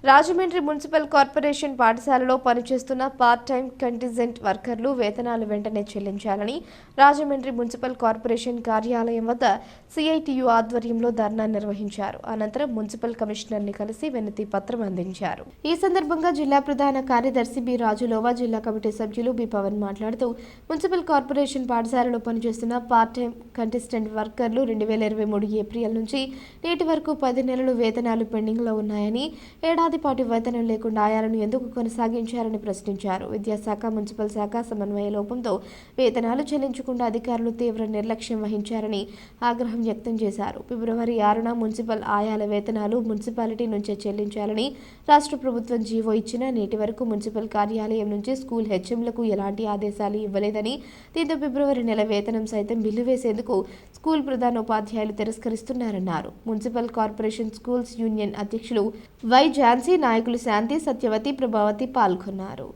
Rajahmundry municipal corporation పాఠశాలలో పనిచేస్తున్న part time contingent వర్కర్లు వేతనాలు వెంటనే చెల్లించాలని రాజమండ్రి మున్సిపల్ కార్పొరేషన్ కార్యాలయం వద్ద సిఐటియు ఆధ్వర్యంలో ధర్నా నిర్వహించారు. అనంతరం మున్సిపల్ కమిషనర్ని కలిసి వినతి పత్రం అందించారు. ఈ సందర్భంగా జిల్లా ప్రధాన కార్యదర్శి బి రాజులోవా, జిల్లా కమిటీ సభ్యులు బి పవన్ మాట్లాడుతూ మున్సిపల్ కార్పొరేషన్ పాఠశాలలో పనిచేస్తున్న పార్ట్ టైం కంటెస్టెంట్ వర్కర్లు 2023 ఏప్రిల్ నుంచి నేటి వరకు 10 నెలలు వేతనాలు పెండింగ్ లో ఉన్నాయని, ఏడాది పాటు వేతనం లేకుండా ఆయాలను ఎందుకు కొనసాగించారని ప్రశ్నించారు. విద్యాశాఖ, మున్సిపల్ శాఖ సమన్వయ లోపంతో వేతనాలు చెల్లించకుండా అధికారులు తీవ్ర నిర్లక్ష్యం వహించారని ఆగ్రహం వ్యక్తం చేశారు. ఫిబ్రవరి 6న మున్సిపల్ ఆయాల వేతనాలు మున్సిపాలిటీ నుంచే చెల్లించాలని రాష్ట్ర ప్రభుత్వం జీవో ఇచ్చినా నేటి వరకు మున్సిపల్ కార్యాలయం నుంచి స్కూల్ హెచ్ఎంలకు ఎలాంటి ఆదేశాలు ఇవ్వలేదని, దీంతో ఫిబ్రవరి నెల వేతనం సైతం బిల్లు వేసేందుకు స్కూల్ ప్రధానోపాధ్యాయులు తిరస్కరిస్తున్నారన్నారు. మున్సిపల్ కార్పొరేషన్ స్కూల్స్ యూనియన్ అధ్యక్షులు వై ఝాన్సీ, నాయకులు శాంతి, సత్యవతి, ప్రభావతి పాల్గొన్నారు.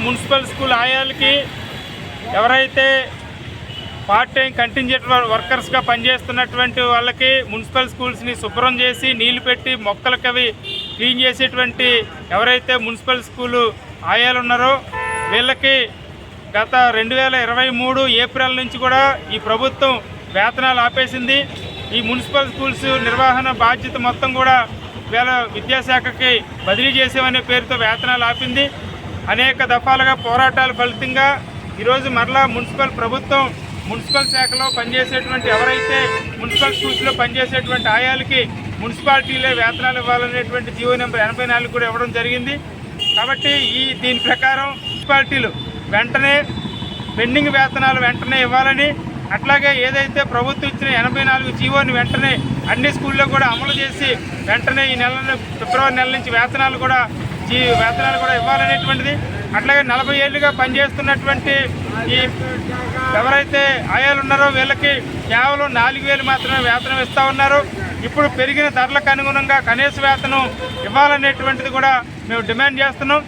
మున్సిపల్ స్కూల్ ఆయాలకి ఎవరైతే పార్ట్ టైం కంటింజెంట్ వర్కర్స్గా పనిచేస్తున్నటువంటి వాళ్ళకి మున్సిపల్ స్కూల్స్ని శుభ్రం చేసి నీళ్లు పెట్టి మొక్కలకి అవి క్లీన్ చేసేటువంటి ఎవరైతే మున్సిపల్ స్కూలు ఆయాలు ఉన్నారో వీళ్ళకి గత 2023 ఏప్రిల్ నుంచి కూడా ఈ ప్రభుత్వం వేతనాలు ఆపేసింది. ఈ మున్సిపల్ స్కూల్స్ నిర్వహణ బాధ్యత మొత్తం కూడా వీళ్ళ విద్యాశాఖకి బదిలీ చేసేవనే పేరుతో వేతనాలు ఆపింది. అనేక దఫాలుగా పోరాటాల ఫలితంగా ఈరోజు మరలా ప్రభుత్వం మున్సిపల్ శాఖలో పనిచేసేటువంటి ఎవరైతే మున్సిపల్ స్కూల్స్లో పనిచేసేటువంటి ఆయాలకి మున్సిపాలిటీలే వేతనాలు ఇవ్వాలనేటువంటి జీవో నెంబర్ 84 కూడా ఇవ్వడం జరిగింది. కాబట్టి దీని ప్రకారం మున్సిపాలిటీలు వెంటనే పెండింగ్ వేతనాలు వెంటనే ఇవ్వాలని, అట్లాగే ఏదైతే ప్రభుత్వం ఇచ్చిన 84 జీవోని వెంటనే అన్ని స్కూల్లో కూడా అమలు చేసి వెంటనే ఈ ఫిబ్రవరి నెల నుంచి వేతనాలు కూడా ఇవ్వాలనేటువంటిది. అట్లాగే 40 ఏళ్ళుగా పనిచేస్తున్నటువంటి ఈ ఎవరైతే ఆయాలు ఉన్నారో వీళ్ళకి కేవలం 4,000 మాత్రమే వేతనం ఇస్తూ ఉన్నారు. ఇప్పుడు పెరిగిన ధరలకు అనుగుణంగా కనీస వేతనం ఇవ్వాలనేటువంటిది కూడా మేము డిమాండ్ చేస్తున్నాం.